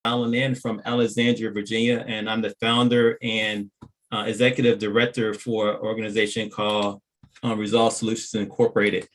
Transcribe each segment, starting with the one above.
Allen from Alexandria, Virginia, and I'm the founder and executive director for an organization called Resolve Solutions Incorporated.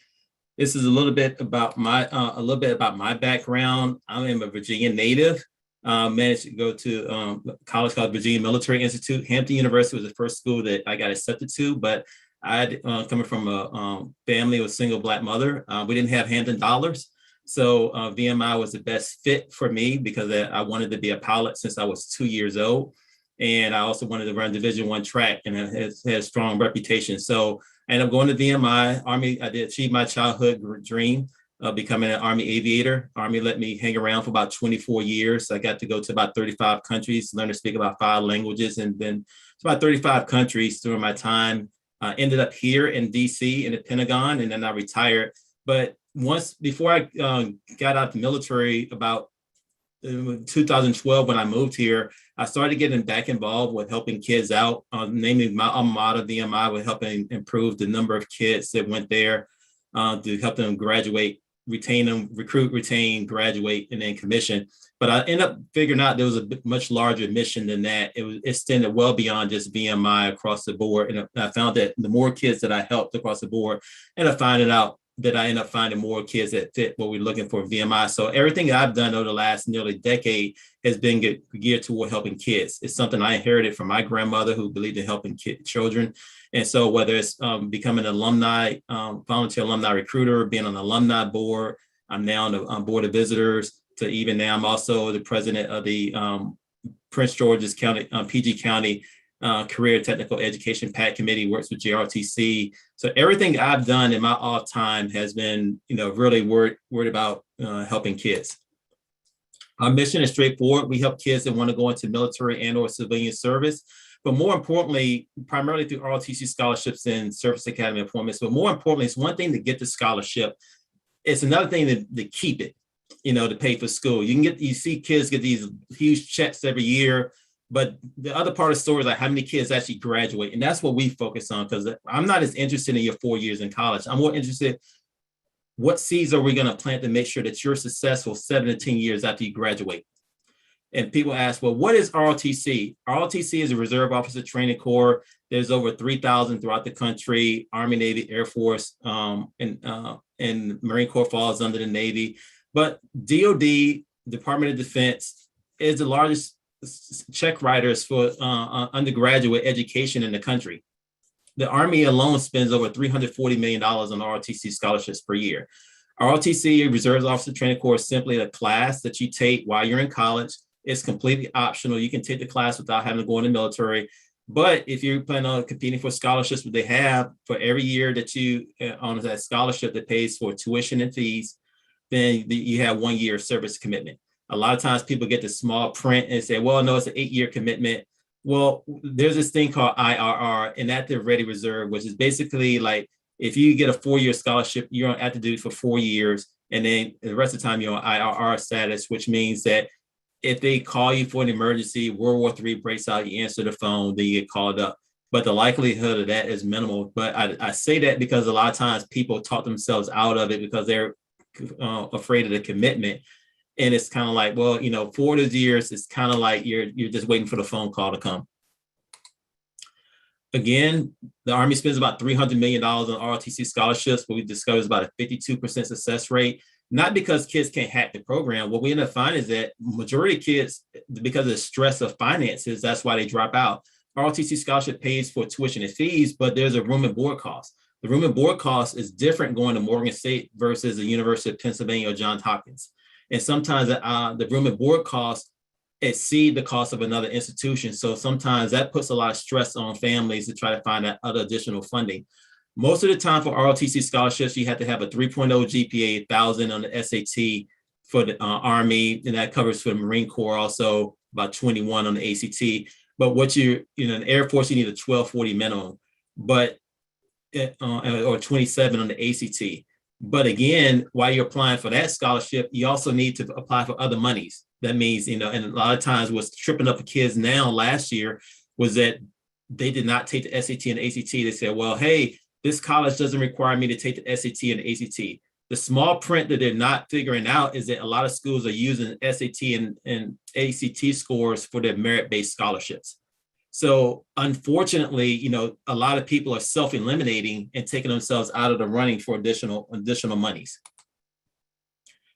This is a little bit about my background. I am a Virginia native. Managed to go to college called Virginia Military Institute. Hampton University was the first school that I got accepted to, but I coming from a family with a single Black mother. We didn't have Hampton dollars. So VMI was the best fit for me because I wanted to be a pilot since I was 2 years old. And I also wanted to run Division I track, and it has had a strong reputation. So I ended up going to VMI Army. I did achieve my childhood dream of becoming an Army aviator. Army let me hang around for about 24 years. I got to go to about 35 countries, learn to speak about 5 languages, and then it's about 35 countries during my time. Ended up here in DC in the Pentagon, and then I retired. But before I got out of the military, about 2012, when I moved here, I started getting back involved with helping kids out, namely my alma mater, VMI, with helping improve the number of kids that went there to help them graduate, retain them, recruit, retain, graduate, and then commission. But I ended up figuring out there was a much larger mission than that. It extended well beyond just VMI across the board. And I found that the more kids that I helped across the board, and I end up finding more kids that fit what we're looking for in VMI. So everything I've done over the last nearly decade has been geared toward helping kids. It's something I inherited from my grandmother, who believed in helping children. And so whether it's becoming an alumni, volunteer alumni recruiter, being on the alumni board, I'm now on board of visitors, to even now I'm also the president of the Prince George's County, PG County Career Technical Education PAC Committee, works with JRTC. So everything I've done in my off time has been, really worried about helping kids. Our mission is straightforward. We help kids that want to go into military and or civilian service, but more importantly, primarily through ROTC scholarships and service academy appointments. But more importantly, it's one thing to get the scholarship. It's another thing to keep it, to pay for school. You see kids get these huge checks every year, but the other part of the story is like how many kids actually graduate. And that's what we focus on, because I'm not as interested in your 4 years in college. I'm more interested, what seeds are we going to plant to make sure that you're successful 7 to 10 years after you graduate? And people ask, well, what is ROTC? ROTC is a Reserve Officer Training Corps. There's over 3,000 throughout the country. Army, Navy, Air Force, and Marine Corps falls under the Navy. But DOD, Department of Defense, is the largest check writers for undergraduate education in the country. The Army alone spends over $340 million on ROTC scholarships per year. ROTC, Reserve Officer Training Corps, is simply a class that you take while you're in college. It's completely optional. You can take the class without having to go in the military. But if you plan on competing for scholarships, what they have for every year that you on that scholarship that pays for tuition and fees, then you have 1 year service commitment. A lot of times people get the small print and say, well, no, it's an 8-year commitment. Well, there's this thing called IRR, and Active Ready Reserve, which is basically like if you get a 4-year scholarship, you're on active duty for 4 years. And then the rest of the time you're on IRR status, which means that if they call you for an emergency, World War III breaks out, you answer the phone, then you get called up. But the likelihood of that is minimal. But I say that because a lot of times people talk themselves out of it because they're afraid of the commitment. And it's kind of like, well, 4 of those years, it's kind of like you're just waiting for the phone call to come. Again, the Army spends about $300 million on ROTC scholarships, but we discovered about a 52% success rate. Not because kids can't hack the program. What we end up finding is that majority of kids, because of the stress of finances, that's why they drop out. ROTC scholarship pays for tuition and fees, but there's a room and board cost. The room and board cost is different going to Morgan State versus the University of Pennsylvania or Johns Hopkins. And sometimes the room and board costs exceed the cost of another institution. So sometimes that puts a lot of stress on families to try to find that other additional funding. Most of the time for ROTC scholarships, you have to have a 3.0 GPA, 1,000 on the SAT for the Army, and that covers for the Marine Corps also about 21 on the ACT. But in the Air Force, you need a 1240 minimum, or 27 on the ACT. But again, while you're applying for that scholarship, you also need to apply for other monies. That means, and a lot of times what's tripping up for kids now last year was that they did not take the SAT and ACT. They said, well, hey, this college doesn't require me to take the SAT and the ACT. The small print that they're not figuring out is that a lot of schools are using SAT and ACT scores for their merit-based scholarships. So unfortunately, a lot of people are self-eliminating and taking themselves out of the running for additional monies.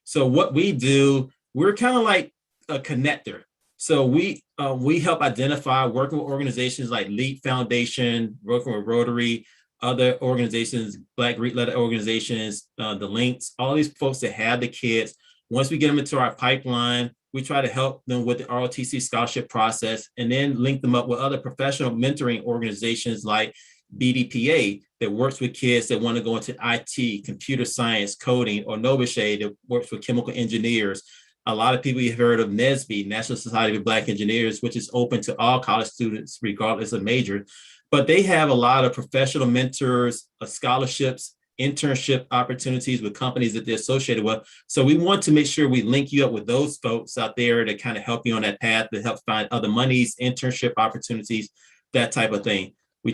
So what we do, we're kind of like a connector. So we help identify, working with organizations like LEAP Foundation, working with Rotary, other organizations, Black Greek-led organizations, the Links, all these folks that have the kids. Once we get them into our pipeline, we try to help them with the ROTC scholarship process and then link them up with other professional mentoring organizations like BDPA that works with kids that want to go into IT, computer science, coding, or Novachet that works with chemical engineers. A lot of people you've heard of NSBE, National Society of Black Engineers, which is open to all college students regardless of major. But they have a lot of professional mentors, scholarships, internship opportunities with companies that they're associated with. So we want to make sure we link you up with those folks out there to kind of help you on that path, to help find other monies, internship opportunities, that type of thing. We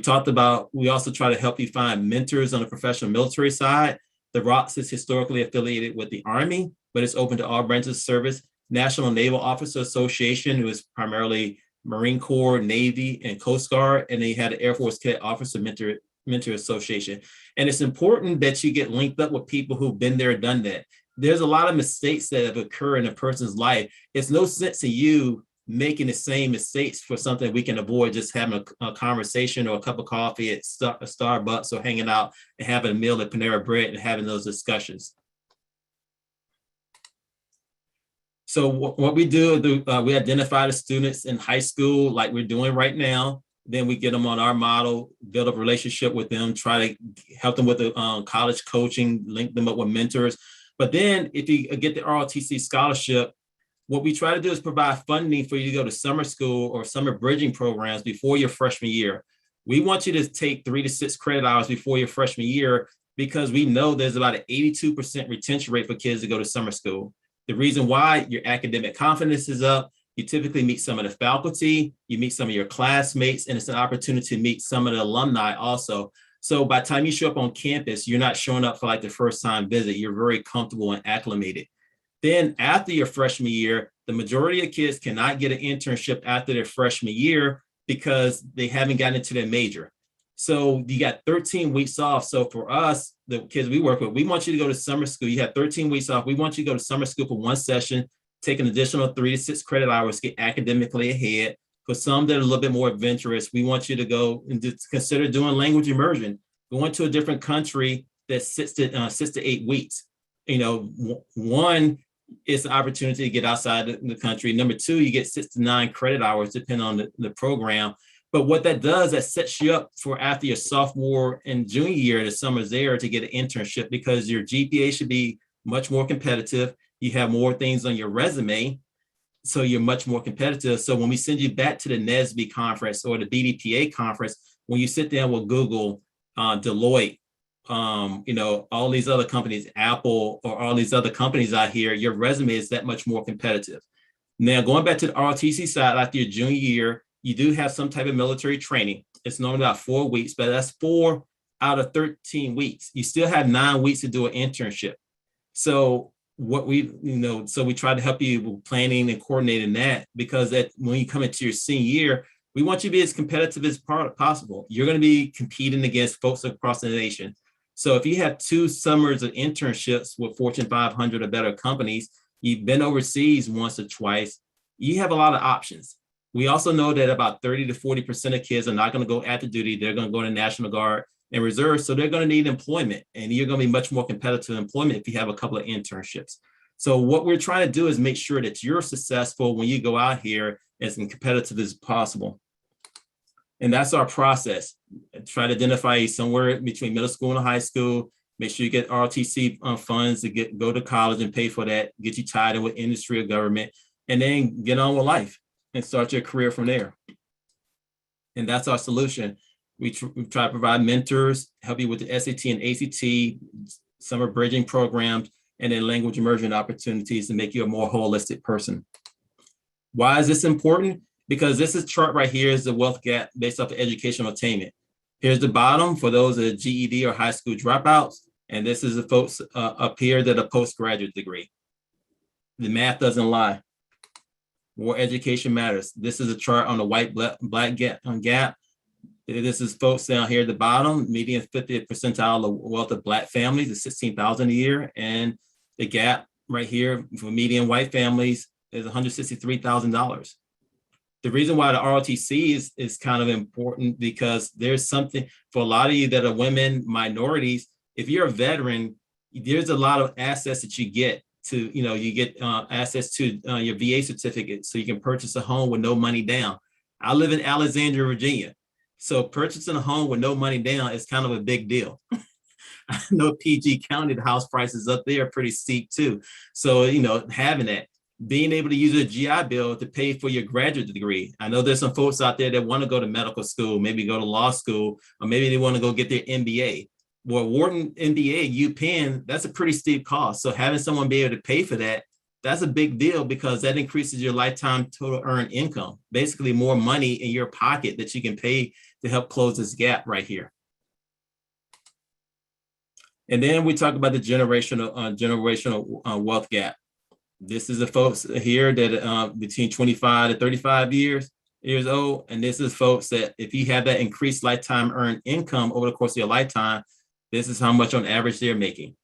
also try to help you find mentors on the professional military side. The ROTS is historically affiliated with the Army, but it's open to all branches of service. National Naval Officer Association, who is primarily Marine Corps, Navy, and Coast Guard, and they had an Air Force Cadet Officer Mentor Association. And it's important that you get linked up with people who've been there, done that. There's a lot of mistakes that have occurred in a person's life. It's no sense in you making the same mistakes for something we can avoid just having a conversation or a cup of coffee at Starbucks or hanging out and having a meal at Panera Bread and having those discussions. So what we do, we identify the students in high school like we're doing right now. Then we get them on our model, build a relationship with them, try to help them with the college coaching, link them up with mentors. But then if you get the ROTC scholarship, what we try to do is provide funding for you to go to summer school or summer bridging programs before your freshman year. We want you to take 3 to 6 credit hours before your freshman year because we know there's about an 82% retention rate for kids to go to summer school. The reason why, your academic confidence is up. You typically meet some of the faculty, you meet some of your classmates, and it's an opportunity to meet some of the alumni also. So by the time you show up on campus, you're not showing up for like the first time visit. You're very comfortable and acclimated. Then after your freshman year, the majority of kids cannot get an internship after their freshman year because they haven't gotten into their major. So you got 13 weeks off. So for us, the kids we work with, we want you to go to summer school. You have 13 weeks off. We want you to go to summer school for one session, take an additional 3 to 6 credit hours, get academically ahead. For some that are a little bit more adventurous, we want you to go and consider doing language immersion, going to a different country that 6 to 8 weeks. One, it's an opportunity to get outside the country. Number 2, you get 6 to 9 credit hours, depending on the program. But what that does, that sets you up for after your sophomore and junior year, the summer's there to get an internship because your GPA should be much more competitive. You have more things on your resume, so you're much more competitive. So when we send you back to the NSBE conference or the BDPA conference, when you sit down with Google, Deloitte, all these other companies, Apple, or all these other companies out here, your resume is that much more competitive. Now, going back to the ROTC side, after your junior year, you do have some type of military training. It's normally about 4 weeks, but that's 4 out of 13 weeks. You still have 9 weeks to do an internship. So we try to help you with planning and coordinating that, because when you come into your senior year, we want you to be as competitive as possible. You're going to be competing against folks across the nation. So if you have 2 summers of internships with Fortune 500 or better companies, you've been overseas once or twice, you have a lot of options. We also know that about 30 to 40% of kids are not going to go active duty. They're going to go to National Guard and Reserve. So they're going to need employment, and you're going to be much more competitive in employment if you have a couple of internships. So what we're trying to do is make sure that you're successful when you go out here as competitive as possible. And that's our process. Try to identify somewhere between middle school and high school. Make sure you get ROTC funds to go to college and pay for that, get you tied in with industry or government, and then get on with life and start your career from there. And that's our solution. We try to provide mentors, help you with the SAT and ACT, summer bridging programs, and then language immersion opportunities to make you a more holistic person. Why is this important? Because this chart right here is the wealth gap based off of educational attainment. Here's the bottom for those that are GED or high school dropouts. And this is the folks up here that are postgraduate degree. The math doesn't lie. More education matters. This is a chart on the white black gap. This is folks down here at the bottom, median 50th percentile of wealth of Black families is 16,000 a year. And the gap right here for median white families is $163,000. The reason why the ROTC is kind of important because there's something for a lot of you that are women, minorities. If you're a veteran, there's a lot of assets that you get to, you get access to your VA certificate so you can purchase a home with no money down. I live in Alexandria, Virginia. So purchasing a home with no money down is kind of a big deal. I know PG County, the house prices up there are pretty steep too. So, having that, being able to use a GI Bill to pay for your graduate degree. I know there's some folks out there that want to go to medical school, maybe go to law school, or maybe they want to go get their MBA. Well, Wharton MBA, UPenn, that's a pretty steep cost. So having someone be able to pay for that, that's a big deal because that increases your lifetime total earned income, basically more money in your pocket that you can pay to help close this gap right here. And then we talk about the generational wealth gap. This is the folks here that between 25 to 35 years old. And this is folks that if you have that increased lifetime earned income over the course of your lifetime, this is how much on average they're making.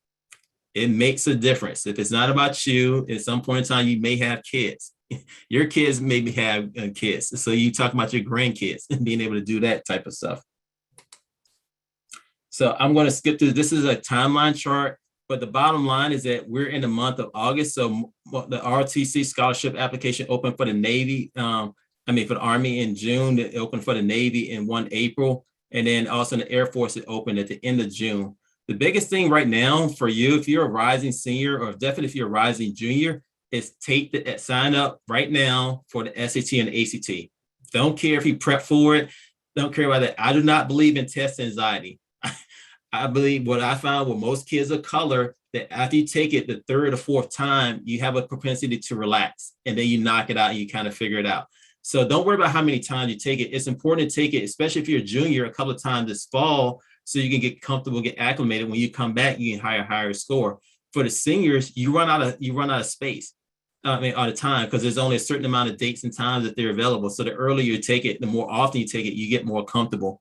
It makes a difference. If it's not about you, at some point in time, you may have kids. Your kids maybe have kids. So you talk about your grandkids and being able to do that type of stuff. So I'm going to skip through. This is a timeline chart, but the bottom line is that we're in the month of August. So the ROTC scholarship application opened for the Navy, for the Army in June. It opened for the Navy in April. And then also the Air Force, it opened at the end of June. The biggest thing right now for you, if you're a rising senior or definitely if you're a rising junior, is sign up right now for the SAT and the ACT. Don't care if you prep for it. Don't care about that. I do not believe in test anxiety. I believe what I found with most kids of color, that after you take it the third or fourth time, you have a propensity to relax and then you knock it out and you kind of figure it out. So don't worry about how many times you take it. It's important to take it, especially if you're a junior, a couple of times this fall, so you can get comfortable, get acclimated. When you come back, you can higher score. For the seniors, you run out of space. All the time, because there's only a certain amount of dates and times that they're available. So the earlier you take it, the more often you take it, you get more comfortable.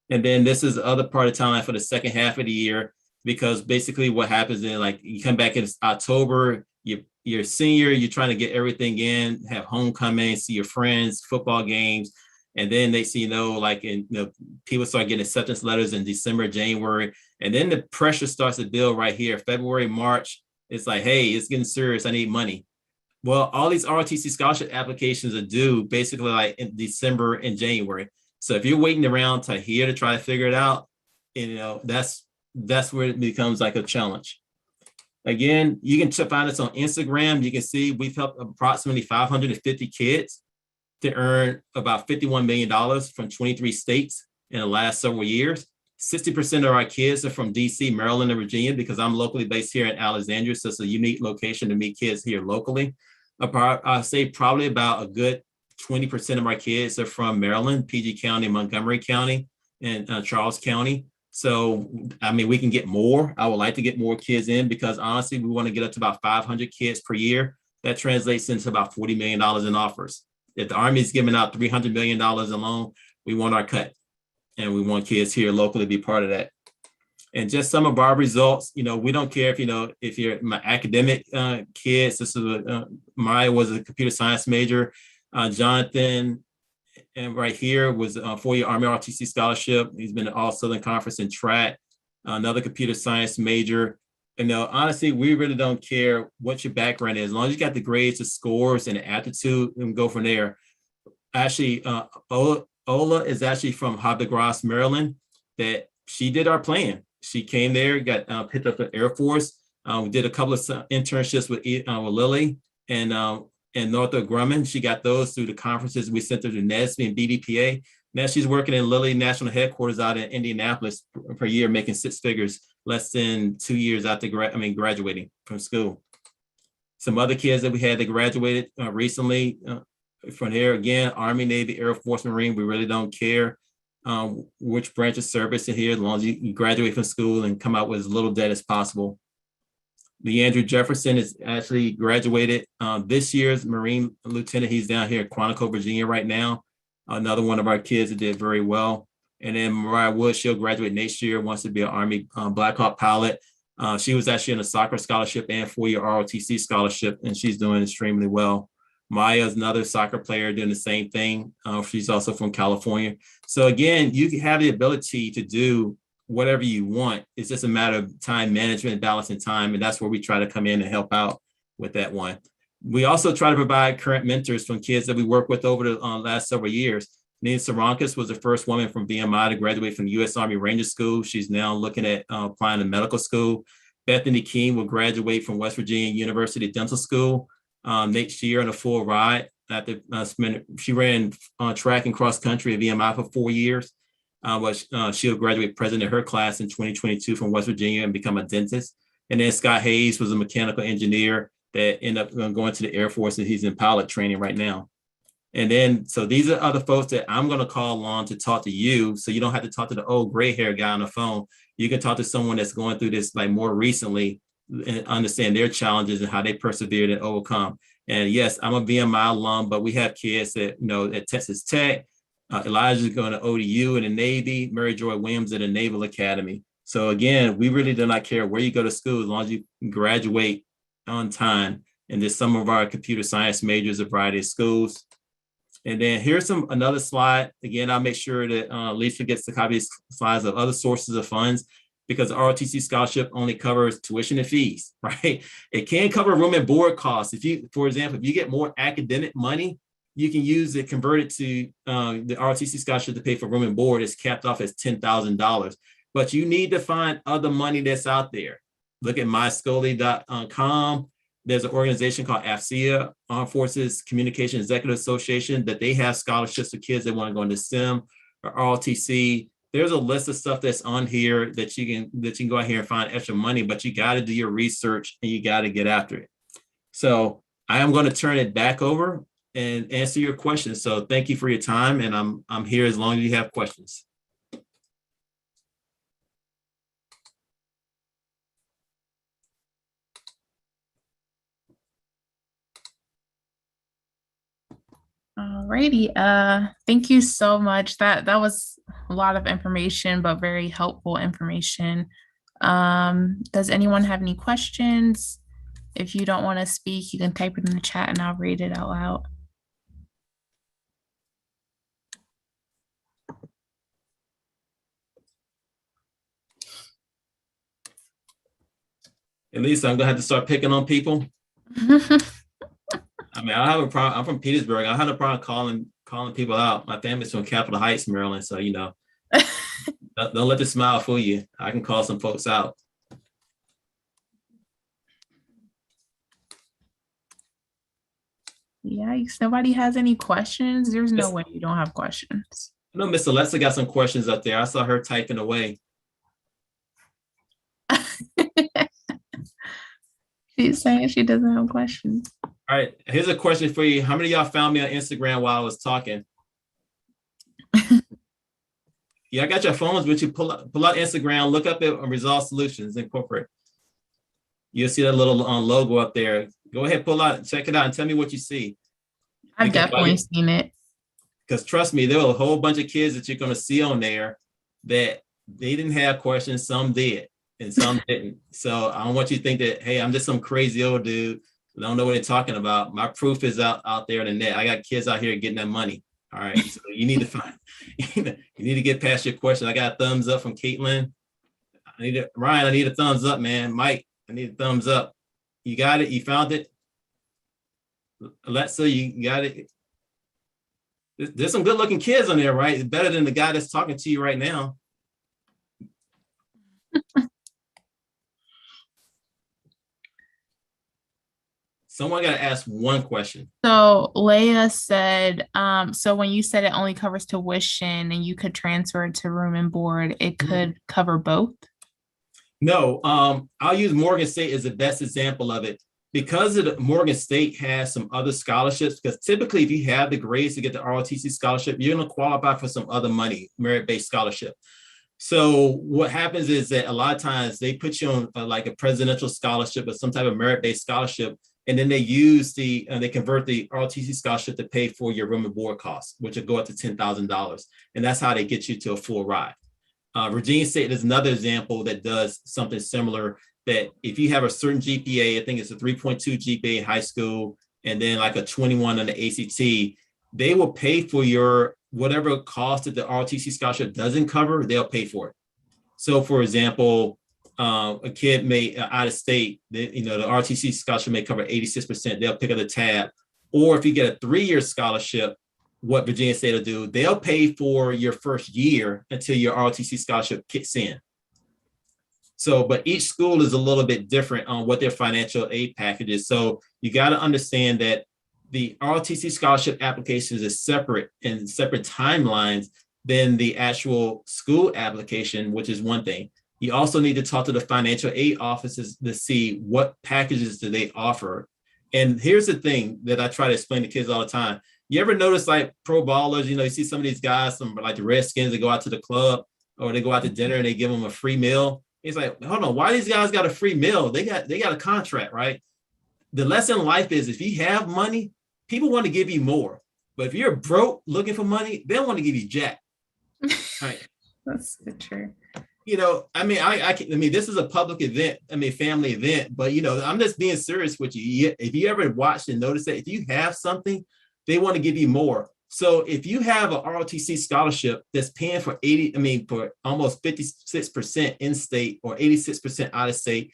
And then this is the other part of time for the second half of the year, because basically what happens is like you come back in October, you're a senior, you're trying to get everything in, have homecoming, see your friends, football games. And then they see, people start getting acceptance letters in December, January. And then the pressure starts to build right here, February, March. It's like, hey, it's getting serious. I need money. Well, all these ROTC scholarship applications are due basically like in December and January. So if you're waiting around to here to try to figure it out, that's where it becomes like a challenge. Again, you can find us on Instagram. You can see we've helped approximately 550 kids to earn about $51 million from 23 states in the last several years. 60% of our kids are from DC, Maryland, and Virginia, because I'm locally based here in Alexandria. So it's a unique location to meet kids here locally. I'll say probably about a good 20% of our kids are from Maryland, PG County, Montgomery County, and Charles County. So, we can get more. I would like to get more kids in because honestly, we want to get up to about 500 kids per year. That translates into about $40 million in offers. If the Army is giving out $300 million alone, we want our cut. And we want kids here locally to be part of that. And just some of our results, we don't care if you're my academic kids. This is Maya was a computer science major. Jonathan, and right here was a 4-year Army ROTC scholarship. He's been at All Southern Conference in track, another computer science major. Honestly, we really don't care what your background is. As long as you got the grades, the scores, and the aptitude, and go from there. Actually, Ola is actually from Havre de Grace, Maryland, that she did our plan. She came there, got picked up at Air Force. We did a couple of internships with Lily and Northrop Grumman. She got those through the conferences we sent her to NESB and BDPA. Now she's working in Lilly National Headquarters out in Indianapolis per year, making 6 figures, less than 2 years after graduating from school. Some other kids that we had that graduated recently from here, again, Army, Navy, Air Force, Marine, we really don't care. which branch of service to here, as long as you graduate from school and come out with as little debt as possible. Leandrew Jefferson is actually graduated this year's Marine Lieutenant. He's down here in Quantico, Virginia right now. Another one of our kids that did very well. And then Mariah Wood, she'll graduate next year, wants to be an Army Black Hawk pilot. She was actually in a soccer scholarship and 4-year ROTC scholarship, and she's doing extremely well. Maya is another soccer player doing the same thing. She's also from California. So again, you have the ability to do whatever you want. It's just a matter of time management, balancing time. And that's where we try to come in and help out with that one. We also try to provide current mentors from kids that we work with over the last several years. Nina Sarankis was the first woman from BMI to graduate from the U.S. Army Ranger School. She's now looking at applying to medical school. Bethany King will graduate from West Virginia University Dental School next year on a full ride. She ran track and cross country at VMI for 4 years. She'll graduate president of her class in 2022 from West Virginia and become a dentist. And then Scott Hayes was a mechanical engineer that ended up going to the Air Force, and he's in pilot training right now. And then, so these are other folks that I'm going to call on to talk to you. So you don't have to talk to the old gray hair guy on the phone. You can talk to someone that's going through this like more recently and understand their challenges and how they persevered and overcome. And yes, I'm a VMI alum, but we have kids that, at Texas Tech. Elijah's going to ODU in the Navy, Mary Joy Williams at the Naval Academy. So again, we really do not care where you go to school as long as you graduate on time. And there's some of our computer science majors, a variety of schools. And then here's another slide. Again, I'll make sure that Lisa gets the copy of slides of other sources of funds, because the ROTC scholarship only covers tuition and fees, right? It can cover room and board costs. For example, if you get more academic money, you can use it, convert it to the ROTC scholarship to pay for room and board. It's capped off as $10,000. But you need to find other money that's out there. Look at myscoli.com. There's an organization called AFCEA, Armed Forces Communication Executive Association, that they have scholarships for kids that want to go into STEM or ROTC. There's a list of stuff that's on here that you can go out here and find extra money, but you got to do your research and you got to get after it. So I am going to turn it back over and answer your questions. So thank you for your time, and I'm here as long as you have questions. Alrighty. Thank you so much. That was a lot of information, but very helpful information. Does anyone have any questions? If you don't want to speak, you can type it in the chat and I'll read it out loud. At least I'm gonna have to start picking on people. I mean, I have a problem. I'm from Petersburg. I have a problem calling people out. My family's from Capitol Heights, Maryland. So, don't let the smile fool you. I can call some folks out. Yikes, nobody has any questions? There's no way you don't have questions. No, Miss Alexa got some questions up there. I saw her typing away. She's saying she doesn't have questions. All right, here's a question for you. How many of y'all found me on Instagram while I was talking? Yeah, I got your phones, but you pull out Instagram, look up at Resolve Solutions Incorporated. You'll see that little logo up there. Go ahead, pull out, check it out, and tell me what you see. I've definitely seen it. Because trust me, there are a whole bunch of kids that you're going to see on there that they didn't have questions, some did, and some didn't. So I don't want you to think that, hey, I'm just some crazy old dude. I don't know what they're talking about. My proof is out there in the net. I got kids out here getting that money. All right. So you need to find, you need to get past your question. I got a thumbs up from Caitlin. Ryan, I need a thumbs up, man. Mike, I need a thumbs up. You got it. You found it. Alexa, you got it. There's some good looking kids on there, right? It's better than the guy that's talking to you right now. Someone got to ask one question. So Leia said, so when you said it only covers tuition and you could transfer it to room and board, it could cover both? No, I'll use Morgan State as the best example of it. because Morgan State has some other scholarships, because typically if you have the grades to get the ROTC scholarship, you're going to qualify for some other money, merit-based scholarship. So what happens is that a lot of times they put you on like a presidential scholarship or some type of merit-based scholarship, and then they use they convert the ROTC scholarship to pay for your room and board costs, which will go up to $10,000. And that's how they get you to a full ride. Virginia State is another example that does something similar, that if you have a certain GPA, I think it's a 3.2 GPA in high school, and then like a 21 on the ACT, they will pay for your whatever cost that the ROTC scholarship doesn't cover, they'll pay for it. So for example, a kid may out of state, the ROTC scholarship may cover 86%, they'll pick up the tab. Or if you get a 3-year scholarship, what Virginia State will do, they'll pay for your first year until your ROTC scholarship kicks in. So, but each school is a little bit different on what their financial aid package is. So you got to understand that the ROTC scholarship applications is separate and separate timelines than the actual school application, which is one thing. You also need to talk to the financial aid offices to see what packages do they offer. And here's the thing that I try to explain to kids all the time. You ever notice like pro ballers, you see some of these guys, some like the Redskins, they go out to the club or they go out to dinner and they give them a free meal. It's like, hold on, why these guys got a free meal? They got a contract, right? The lesson in life is if you have money, people want to give you more. But if you're broke looking for money, they don't want to give you jack. Right. That's true. I mean, this is a public event, family event, but I'm just being serious with you. If you ever watched and noticed that if you have something, they want to give you more. So if you have a ROTC scholarship that's paying for for almost 56% in state or 86% out of state,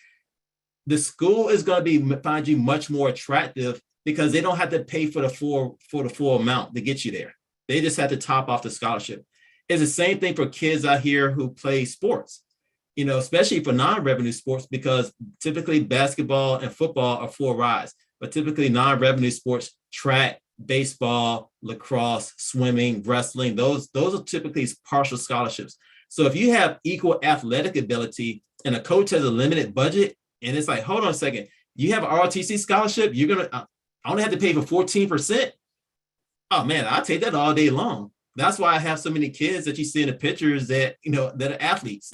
the school is going to find you much more attractive because they don't have to pay for the full amount to get you there. They just have to top off the scholarship. It's the same thing for kids out here who play sports, especially for non-revenue sports, because typically basketball and football are full rides, but typically non-revenue sports, track, baseball, lacrosse, swimming, wrestling, those are typically partial scholarships. So if you have equal athletic ability and a coach has a limited budget, and it's like, hold on a second, you have an ROTC scholarship, I only have to pay for 14%. Oh man, I'll take that all day long. That's why I have so many kids that you see in the pictures that, that are athletes,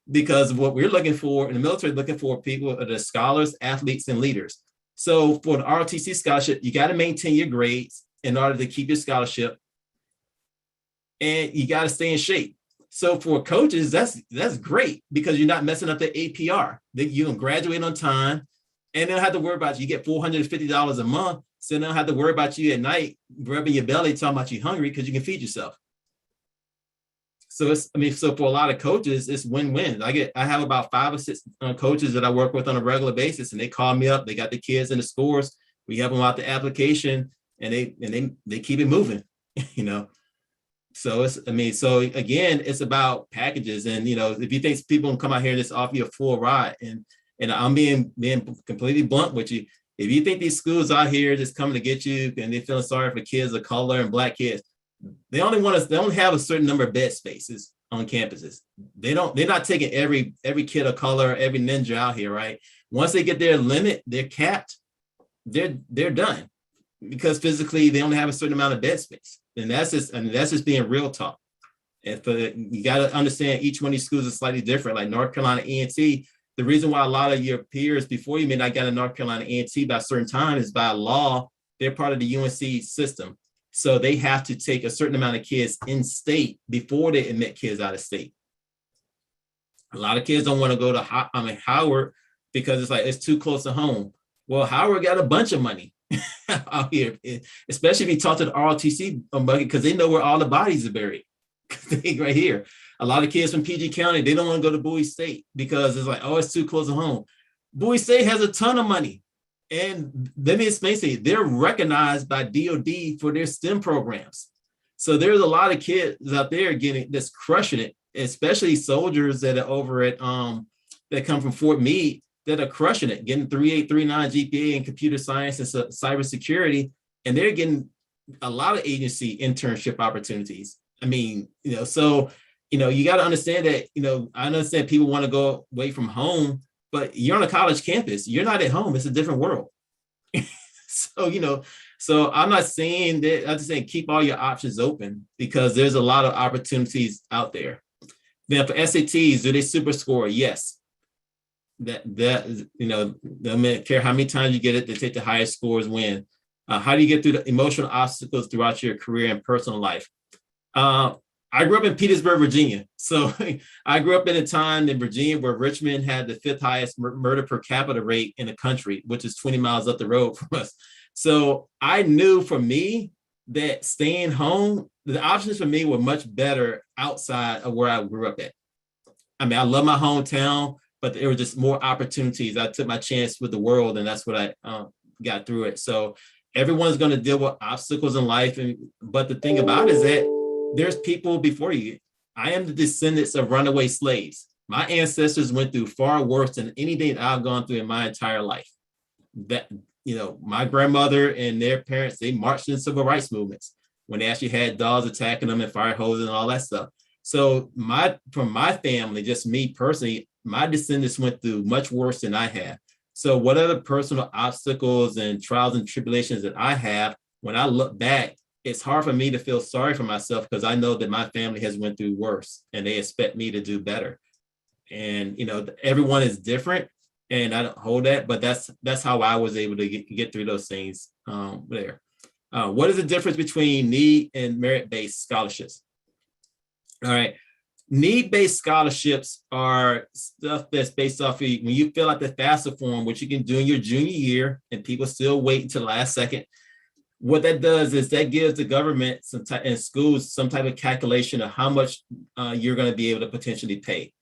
because what we're looking for in the military, looking for people that are scholars, athletes, and leaders. So for the ROTC scholarship, you got to maintain your grades in order to keep your scholarship, and you got to stay in shape. So for coaches, that's great because you're not messing up the APR. You can graduate on time, and they don't have to worry about you. You get $450 a month, so they don't have to worry about you at night rubbing your belly, talking about you hungry because you can feed yourself. So so for a lot of coaches, it's win-win. I have about 5 or 6 coaches that I work with on a regular basis, and they call me up. They got the kids in the scores. We help them out the application, and they keep it moving. So so again, it's about packages, and if you think people can come out here and just offer you a full ride, and I'm being completely blunt with you. If you think these schools out here just coming to get you and they're feeling sorry for kids of color and Black kids, they only have a certain number of bed spaces on campuses. They're not taking every kid of color, every ninja out here, right? Once they get their limit, they're capped, they're done, because physically they only have a certain amount of bed space. And that's just being real talk. And you got to understand each one of these schools is slightly different. Like North Carolina A&T, the reason why a lot of your peers before you may not get a North Carolina A&T by a certain time is by law, they're part of the UNC system. So they have to take a certain amount of kids in state before they admit kids out of state. A lot of kids don't want to go to Howard because it's too close to home. Well, Howard got a bunch of money out here, especially if you talk to the ROTC because they know where all the bodies are buried. Right here. A lot of kids from PG County, they don't want to go to Bowie State because it's like, oh, it's too close to home. Bowie State has a ton of money. And let me explain to you, they're recognized by DOD for their STEM programs. So there's a lot of kids out there that's crushing it, especially soldiers that are over at that come from Fort Meade that are crushing it, getting 3.8, 3.9 GPA in computer science and cybersecurity, and they're getting a lot of agency internship opportunities. So you got to understand that, I understand people want to go away from home, but you're on a college campus. You're not at home. It's a different world. So, so I'm not saying that, I'm just saying keep all your options open because there's a lot of opportunities out there. Now for SATs, do they super score? Yes. That no matter care how many times you get it, they take the highest scores win. How do you get through the emotional obstacles throughout your career and personal life? Uh, I grew up in Petersburg, Virginia. So I grew up in a time in Virginia where Richmond had the fifth highest murder per capita rate in the country, which is 20 miles up the road from us. So I knew for me that staying home, the options for me were much better outside of where I grew up at. I mean, I love my hometown, but there were just more opportunities. I took my chance with the world, and that's what I got through it. So everyone's going to deal with obstacles in life, but the thing about it is that there's people before you. I am the descendants of runaway slaves. My ancestors went through far worse than anything I've gone through in my entire life. That my grandmother and their parents, they marched in civil rights movements when they actually had dogs attacking them and fire hoses and all that stuff. So from my family, just me personally, my descendants went through much worse than I have. So whatever personal obstacles and trials and tribulations that I have, when I look back, it's hard for me to feel sorry for myself because I know that my family has went through worse and they expect me to do better. And everyone is different, and I don't hold that, but that's how I was able to get through those things there. What is the difference between need and merit-based scholarships? All right. Need-based scholarships are stuff that's based off of when you fill out the FAFSA form, which you can do in your junior year, and people still wait until the last second. What that does is that gives the government and schools some type of calculation of how much you're going to be able to potentially pay.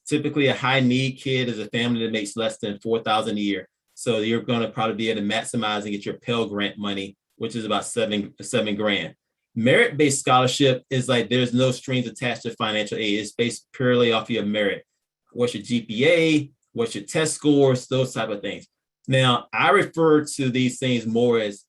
Typically, a high need kid is a family that makes less than $4,000 a year. So you're going to probably be able to maximize and get your Pell Grant money, which is about seven grand. Merit-based scholarship is like there's no strings attached to financial aid. It's based purely off your merit. What's your GPA? What's your test scores? Those type of things. Now, I refer to these things more as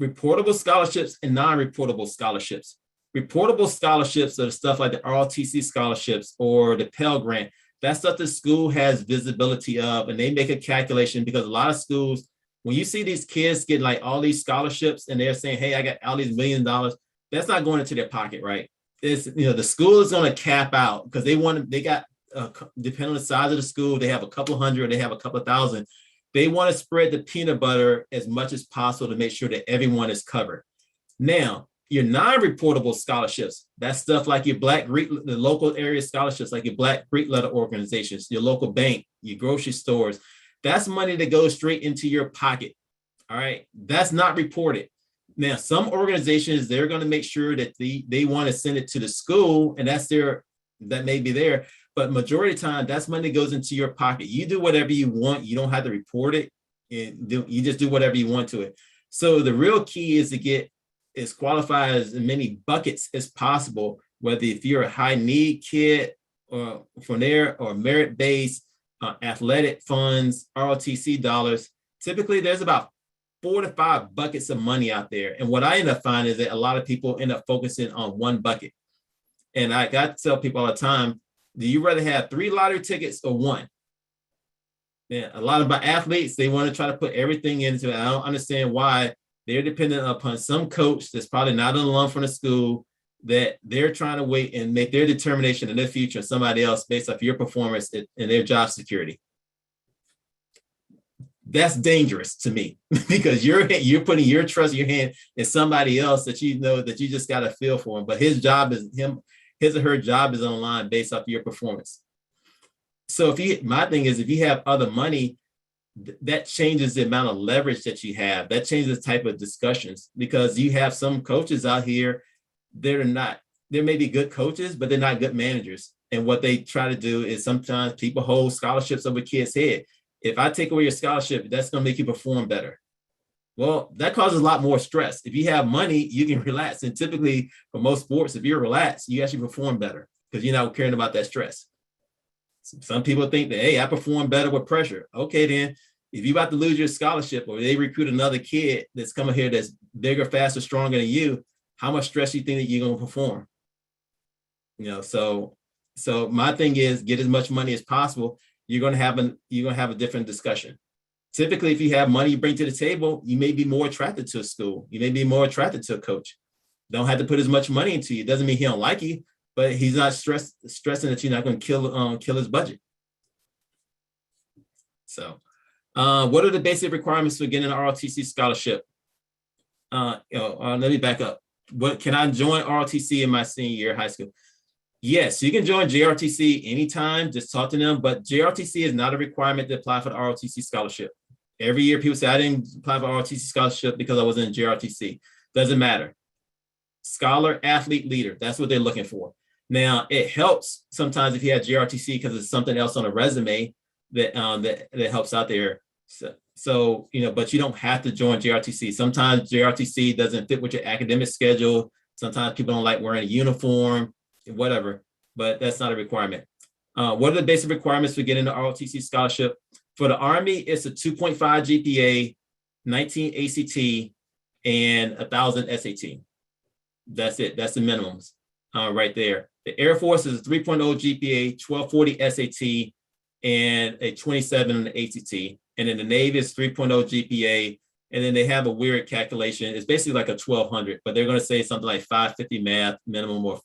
reportable scholarships and non-reportable scholarships. Reportable scholarships are stuff like the L2C scholarships or the Pell Grant. That's stuff the school has visibility of, and they make a calculation because a lot of schools, when you see these kids getting like all these scholarships and they're saying, hey, I got all these $1 million, that's not going into their pocket, right? It's, the school is going to cap out because they got, depending on the size of the school, they have a couple hundred, they have a couple thousand. They want to spread the peanut butter as much as possible to make sure that everyone is covered. Now, your non-reportable scholarships, that's stuff like your Black Greek, the local area scholarships, like your Black Greek letter organizations, your local bank, your grocery stores. That's money that goes straight into your pocket. All right. That's not reported. Now, some organizations, they're going to make sure that they want to send it to the school, and that may be there. But majority of the time, that's money that goes into your pocket. You do whatever you want. You don't have to report it. You just do whatever you want to it. So the real key is to get as qualified as many buckets as possible, whether if you're a high need kid or from there or merit-based, athletic funds, ROTC dollars. Typically, there's about 4 to 5 buckets of money out there. And what I end up finding is that a lot of people end up focusing on one bucket. And I got to tell people all the time, do you rather have 3 lottery tickets or 1? Yeah, a lot of my athletes, they want to try to put everything into it. I don't understand why they're dependent upon some coach that's probably not an alum from the school, that they're trying to wait and make their determination in their future somebody else based off your performance and their job security. That's dangerous to me because you're putting your trust in your hand in somebody else that that you just got to feel for him. But his or her job is on the line based off your performance. So my thing is, if you have other money, that changes the amount of leverage that you have. That changes the type of discussions because you have some coaches out here, they may be good coaches, but they're not good managers. And what they try to do is sometimes people hold scholarships over kids' head. If I take away your scholarship, that's going to make you perform better. Well, that causes a lot more stress. If you have money, you can relax. And typically for most sports, if you're relaxed, you actually perform better because you're not caring about that stress. Some people think that, hey, I perform better with pressure. Okay, then if you're about to lose your scholarship or they recruit another kid that's coming here that's bigger, faster, stronger than you, how much stress do you think that you're going to perform? So my thing is get as much money as possible. you're going to have a different discussion. Typically, if you have money you bring to the table, you may be more attracted to a school. You may be more attracted to a coach. Don't have to put as much money into you. Doesn't mean he don't like you, but he's not stressing that you're not going to kill his budget. So, what are the basic requirements for getting an ROTC scholarship? Let me back up. What can I join ROTC in my senior year of high school? Yes, you can join JRTC anytime. Just talk to them. But JRTC is not a requirement to apply for the ROTC scholarship. Every year, people say I didn't apply for ROTC scholarship because I wasn't in JRTC. Doesn't matter. Scholar, athlete, leader. That's what they're looking for. Now, it helps sometimes if you have JRTC because it's something else on a resume that helps out there. So, but you don't have to join JRTC. Sometimes JRTC doesn't fit with your academic schedule. Sometimes people don't like wearing a uniform, whatever, but that's not a requirement. What are the basic requirements for getting the ROTC scholarship? For the Army, it's a 2.5 GPA, 19 ACT, and 1,000 SAT. That's it. That's the minimums right there. The Air Force is a 3.0 GPA, 1240 SAT, and a 27 in the ACT. And then the Navy is 3.0 GPA. And then they have a weird calculation. It's basically like a 1200, but they're going to say something like 550 math minimum or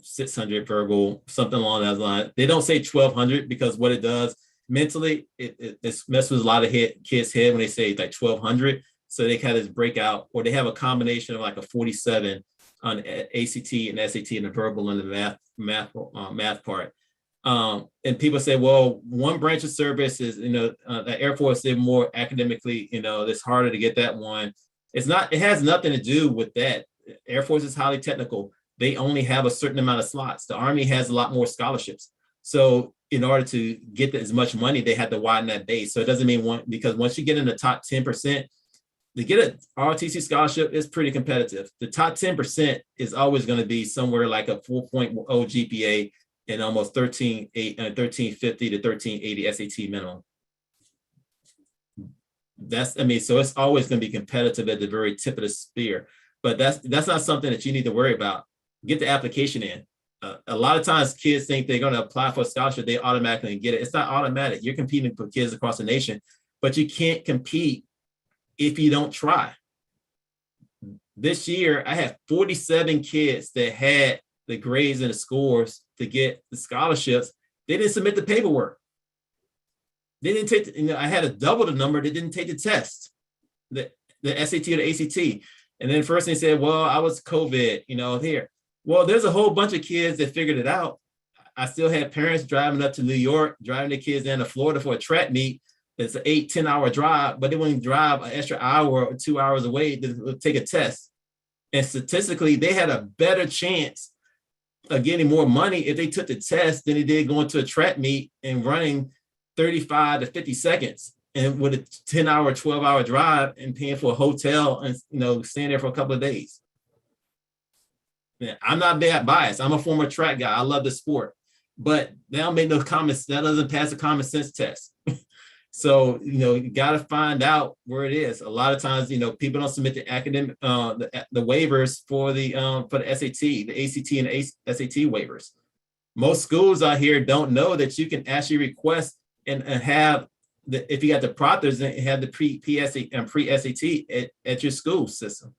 600 verbal, something along those lines. They don't say 1200 because what it does mentally, it messes with a lot of kids' head when they say like 1200. So they kind of breakout, or they have a combination of like a 47 on ACT and SAT and the verbal and the math part. And people say, well, one branch of service is, the Air Force, they're more academically, it's harder to get that one. It's not, it has nothing to do with that. Air Force is highly technical. They only have a certain amount of slots. The Army has a lot more scholarships. So in order to get as much money, they have to widen that base. So it doesn't mean because once you get in the top 10%, to get an ROTC scholarship is pretty competitive. The top 10% is always going to be somewhere like a 4.0 GPA and almost 1350 to 1380 SAT minimum. So it's always going to be competitive at the very tip of the spear. But that's not something that you need to worry about. Get the application in. A lot of times kids think they're going to apply for a scholarship, they automatically get it. It's not automatic. You're competing for kids across the nation, but you can't compete if you don't try. This year, I had 47 kids that had the grades and the scores to get the scholarships. They didn't submit the paperwork. They didn't take, I had a double the number that didn't take the test, the SAT or the ACT. And then first they said, well, I was COVID, here. Well, there's a whole bunch of kids that figured it out. I still had parents driving up to New York, driving their kids down to Florida for a track meet. It's an 8-10 hour drive, but they wouldn't drive an extra hour or 2 hours away to take a test. And statistically, they had a better chance of getting more money if they took the test than they did going to a track meet and running 35 to 50 seconds and with a 10-hour, 12-hour drive and paying for a hotel and staying there for a couple of days. Man, I'm not bad biased. I'm a former track guy. I love the sport, but they don't make no comments. That doesn't pass the common sense test. So, you got to find out where it is. A lot of times, people don't submit the academic, the waivers for the SAT, the ACT and SAT waivers. Most schools out here don't know that you can actually request and have if you got the proctors and have the pre-SAT at your school system.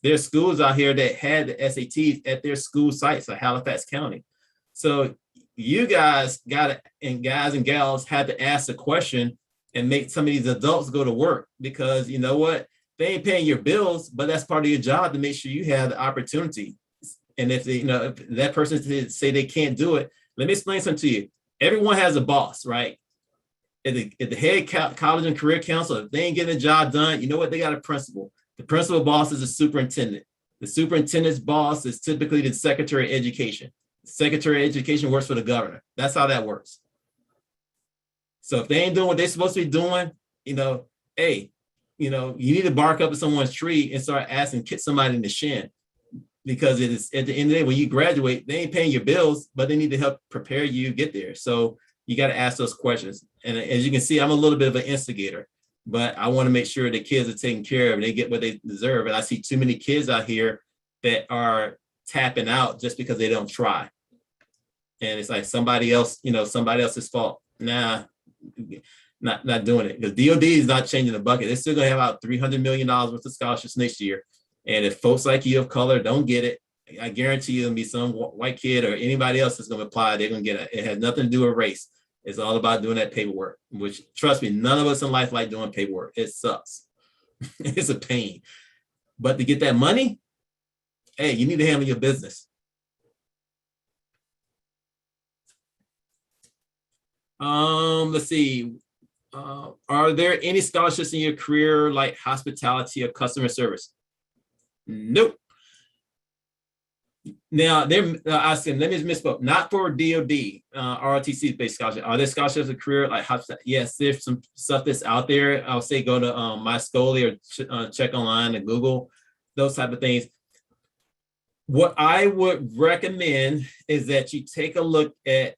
There's schools out here that had the SATs at their school sites, like Halifax County. So you guys and gals had to ask the question and make some of these adults go to work, because you know what? They ain't paying your bills, but that's part of your job to make sure you have the opportunity. And if if that person say they can't do it, let me explain something to you. Everyone has a boss, right? At the head college and career council, if they ain't getting the job done, you know what? They got a principal. The principal boss is a superintendent. The superintendent's boss is typically the Secretary of Education. The Secretary of Education works for the governor. That's how that works. So if they ain't doing what they're supposed to be doing, hey, you need to bark up at someone's tree and start asking, kick somebody in the shin. Because it is at the end of the day, when you graduate, they ain't paying your bills, but they need to help prepare you get there. So you got to ask those questions. And as you can see, I'm a little bit of an instigator, but I want to make sure the kids are taken care of and they get what they deserve. And I see too many kids out here that are tapping out just because they don't try. And it's like somebody else, somebody else's fault. Nah, not doing it. Because DOD is not changing the bucket. They're still gonna have about $300 million worth of scholarships next year. And if folks like you of color don't get it, I guarantee you it'll be some white kid or anybody else that's gonna apply, they're gonna get it. It has nothing to do with race. It's all about doing that paperwork, which, trust me, none of us in life like doing paperwork. It sucks. It's a pain. But to get that money, hey, you need to handle your business. Let's see. Are there any scholarships in your career like hospitality or customer service? Nope. Now, they're asking, let me just misspoke, not for DOD, ROTC based scholarship. Are there scholarships in career like hospitality? Yes, there's some stuff that's out there. I'll say go to My Scully or check online and Google, those type of things. What I would recommend is that you take a look at,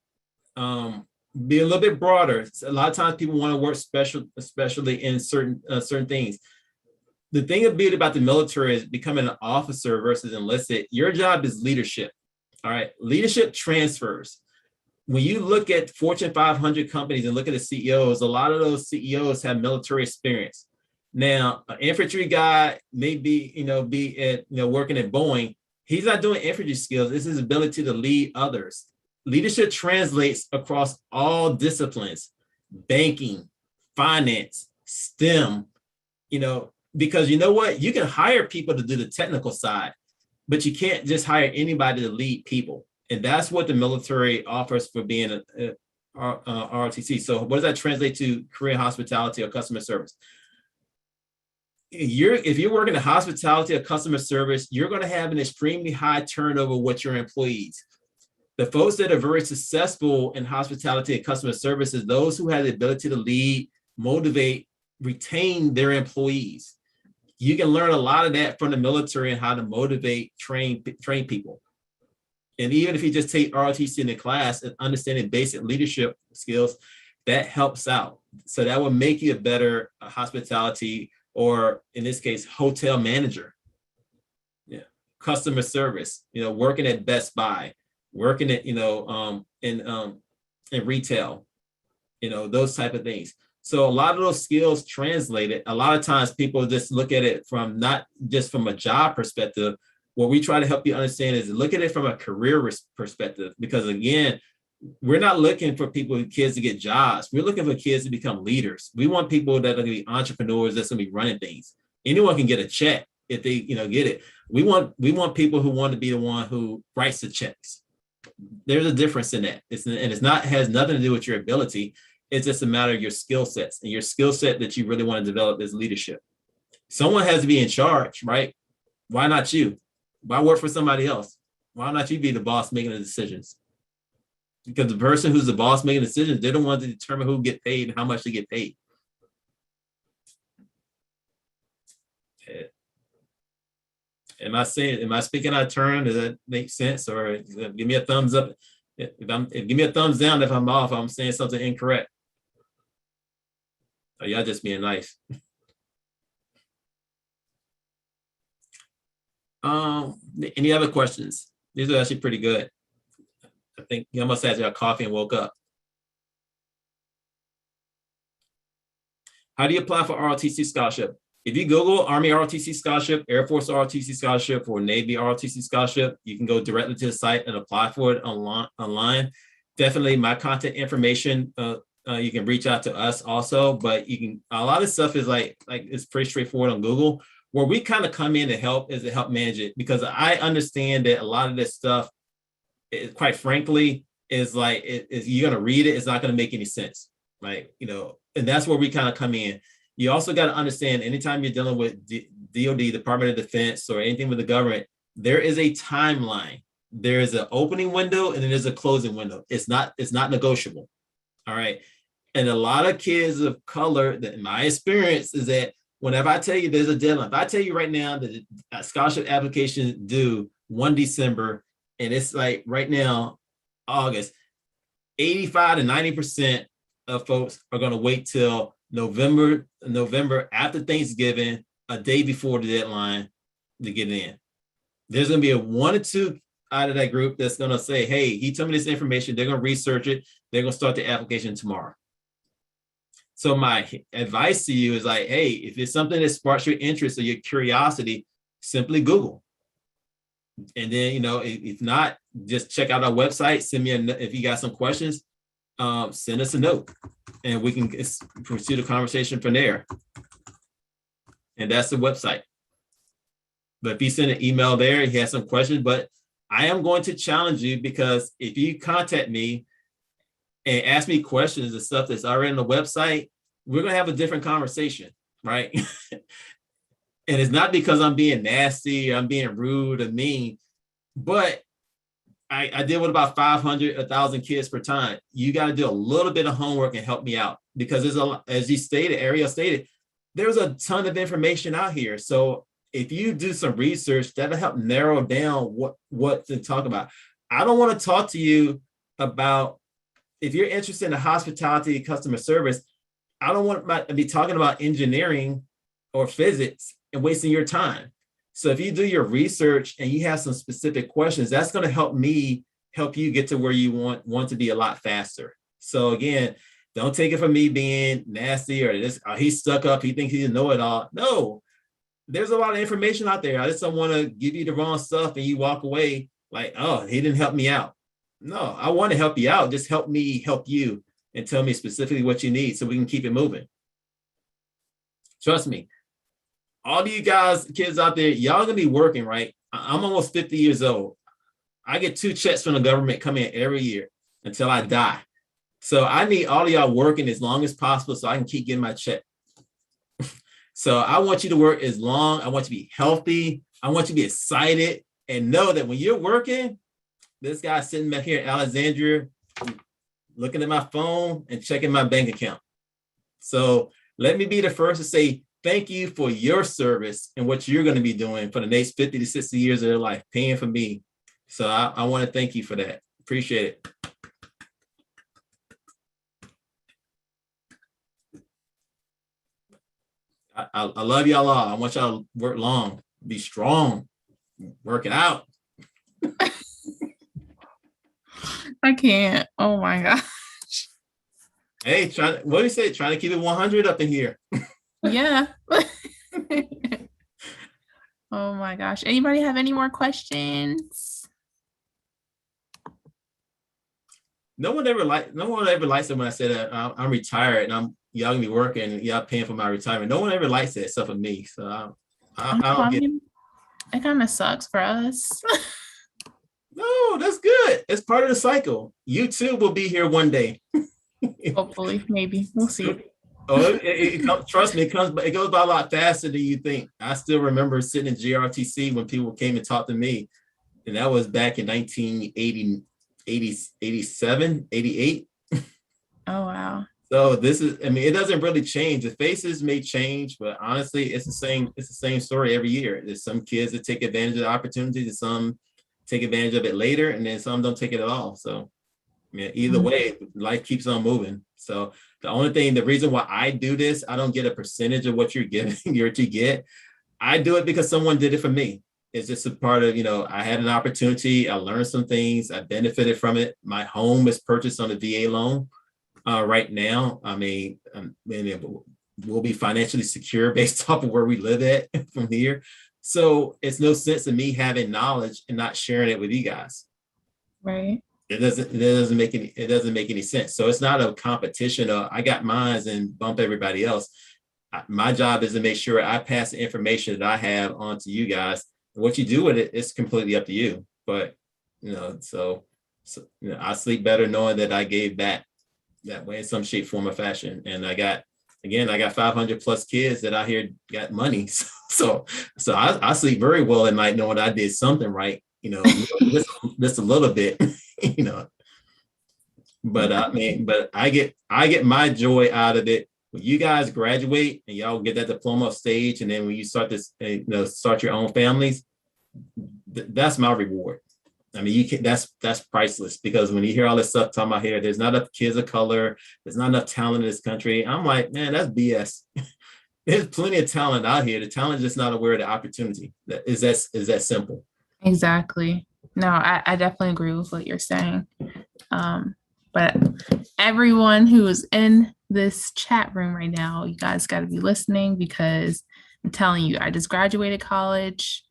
be a little bit broader. A lot of times people want to work especially in certain things. The thing about the military is becoming an officer versus enlisted. Your job is leadership. All right. Leadership transfers. When you look at Fortune 500 companies and look at the CEOs, a lot of those CEOs have military experience. Now, an infantry guy may be working at Boeing. He's not doing infantry skills. It's his ability to lead others. Leadership translates across all disciplines, banking, finance, STEM, because you know what? You can hire people to do the technical side, but you can't just hire anybody to lead people. And that's what the military offers for being a ROTC. So what does that translate to career hospitality or customer service? If you're working in hospitality or customer service, you're going to have an extremely high turnover with your employees. The folks that are very successful in hospitality and customer service is those who have the ability to lead, motivate, retain their employees. You can learn a lot of that from the military and how to motivate, train people. And even if you just take ROTC in the class and understanding basic leadership skills, that helps out. So that will make you a better hospitality, or in this case, hotel manager. Yeah, customer service. Working at Best Buy, working at in retail. Those type of things. So a lot of those skills translated. A lot of times people just look at it from not just from a job perspective. What we try to help you understand is look at it from a career perspective, because again, we're not looking for kids to get jobs. We're looking for kids to become leaders. We want people that are going to be entrepreneurs, that's going to be running things. Anyone can get a check if they, get it. We want people who want to be the one who writes the checks. There's a difference in that. Has nothing to do with your ability. It's just a matter of your skill sets, and your skill set that you really want to develop is leadership. Someone has to be in charge, right? Why not you? Why work for somebody else? Why not you be the boss making the decisions? Because the person who's the boss making decisions, they're the ones that determine who get paid and how much they get paid. Am I speaking out of turn? Does that make sense? Or give me a thumbs up. Give me a thumbs down if I'm off. I'm saying something incorrect. Or y'all just being nice. Any other questions? These are actually pretty good. I think you almost had your coffee and woke up. How do you apply for ROTC scholarship? If you Google Army ROTC scholarship, Air Force ROTC scholarship, or Navy ROTC scholarship, you can go directly to the site and apply for it online. Definitely my contact information. You can reach out to us also, but a lot of stuff is like it's pretty straightforward on Google. Where we kind of come in to help manage it, because I understand that a lot of this stuff, quite frankly, is like you're gonna read it, it's not gonna make any sense, and that's where we kind of come in. You also got to understand, anytime you're dealing with DOD, Department of Defense, or anything with the government, there is a timeline. There is an opening window and then there's a closing window. It's not negotiable. All right. And a lot of kids of color, that in my experience, is that whenever I tell you there's a deadline, if I tell you right now that a scholarship application is due 1 December, and it's like right now, August, 85 to 90% of folks are going to wait till November after Thanksgiving, a day before the deadline, to get in. There's going to be a 1 or 2 out of that group that's going to say, hey, he told me this information. They're going to research it. They're going to start the application tomorrow. So my advice to you is like, hey, if it's something that sparks your interest or your curiosity, simply Google. And then, if not, just check out our website. Send me if you got some questions, send us a note and we can pursue the conversation from there. And that's the website. But if you send an email there, he has some questions, but I am going to challenge you, because if you contact me and ask me questions and stuff that's already on the website, we're going to have a different conversation, right? And it's not because I'm being nasty, or I'm being rude or mean, but I deal with about 500, 1,000 kids per time. You got to do a little bit of homework and help me out, because there's as you stated, Ariel stated, there's a ton of information out here. So if you do some research, that'll help narrow down what to talk about. I don't want to talk to you about, if you're interested in the hospitality customer service, I don't want to be talking about engineering or physics and wasting your time. So if you do your research and you have some specific questions, that's going to help me help you get to where you want to be a lot faster. So again, don't take it from me being nasty or this, he's stuck up, he thinks he know it all. No, there's a lot of information out there. I just don't want to give you the wrong stuff and you walk away like, oh, he didn't help me out. No, I want to help you out. Just help me help you and tell me specifically what you need so we can keep it moving. Trust me. All of you guys, kids out there, y'all gonna be working, right? I'm almost 50 years old. I get 2 checks from the government coming in every year until I die. So I need all of y'all working as long as possible so I can keep getting my check. So I want you to work as long. I want you to be healthy. I want you to be excited and know that when you're working, this guy's sitting back here in Alexandria, looking at my phone and checking my bank account. So let me be the first to say, thank you for your service and what you're going to be doing for the next 50 to 60 years of their life, paying for me. So I want to thank you for that. Appreciate it. I love y'all all. I want y'all to work long, be strong, work it out. I can't. Oh my gosh. Hey, what do you say? Trying to keep it 100 up in here. Yeah. Oh my gosh. Anybody have any more questions? No one ever likes it when I say that I'm retired and y'all gonna be working and y'all paying for my retirement. No one ever likes that except for me. So I don't get it. It kind of sucks for us. No, that's good. It's part of the cycle. You too will be here one day. Hopefully, maybe. We'll see. Oh, trust me, it goes by a lot faster than you think. I still remember sitting in GRTC when people came and talked to me, and that was back in 1980, 87, 88. Oh, wow. So it doesn't really change. The faces may change, but honestly, it's the same story every year. There's some kids that take advantage of the opportunities, and some take advantage of it later, and then some don't take it at all. So either way, life keeps on moving. So the reason why I do this, I don't get a percentage of what you're giving, what you get. I do it because someone did it for me. It's just a part of, I had an opportunity. I learned some things. I benefited from it. My home is purchased on a VA loan right now. We'll be financially secure based off of where we live at from here. So it's no sense in me having knowledge and not sharing it with you guys. Right. It doesn't make any sense. So it's not a competition of I got mines and bump everybody else. My job is to make sure I pass the information that I have on to you guys. What you do with it, it's completely up to you. But I sleep better knowing that I gave back that way in some shape, form, or fashion. And I got 500 plus kids that out here got money. So I sleep very well at night knowing I did something right. Just a little bit. But I get my joy out of it. When you guys graduate and y'all get that diploma stage, and then when you start this, start your own families, that's my reward. I mean, that's priceless, because when you hear all this stuff talking about here, there's not enough kids of color, there's not enough talent in this country. I'm like, man, that's BS. There's plenty of talent out here. The talent is just not aware of the opportunity. Is that simple. Exactly. No, I definitely agree with what you're saying. But everyone who is in this chat room right now, you guys got to be listening because I'm telling you, I just graduated college.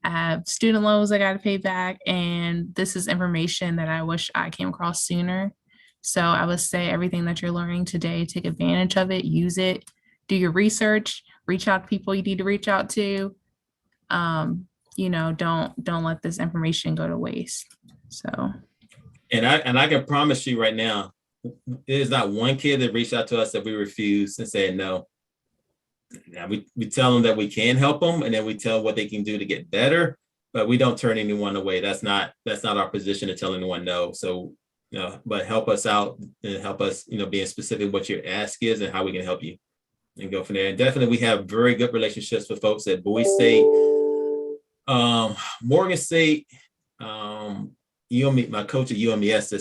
I have student loans I got to pay back. And this is information that I wish I came across sooner. So I would say everything that you're learning today, take advantage of it, use it, do your research, reach out to people you need to reach out to. Don't let this information go to waste. So And I can promise you right now, there's not one kid that reached out to us that we refused and said no. Now we tell them that we can help them, and then we tell what they can do to get better, but we don't turn anyone away. That's not our position to tell anyone no. So, but help us out and help us, being specific what your ask is and how we can help you and go from there. And definitely we have very good relationships with folks at Bowie State, Morgan State, my coach at UMES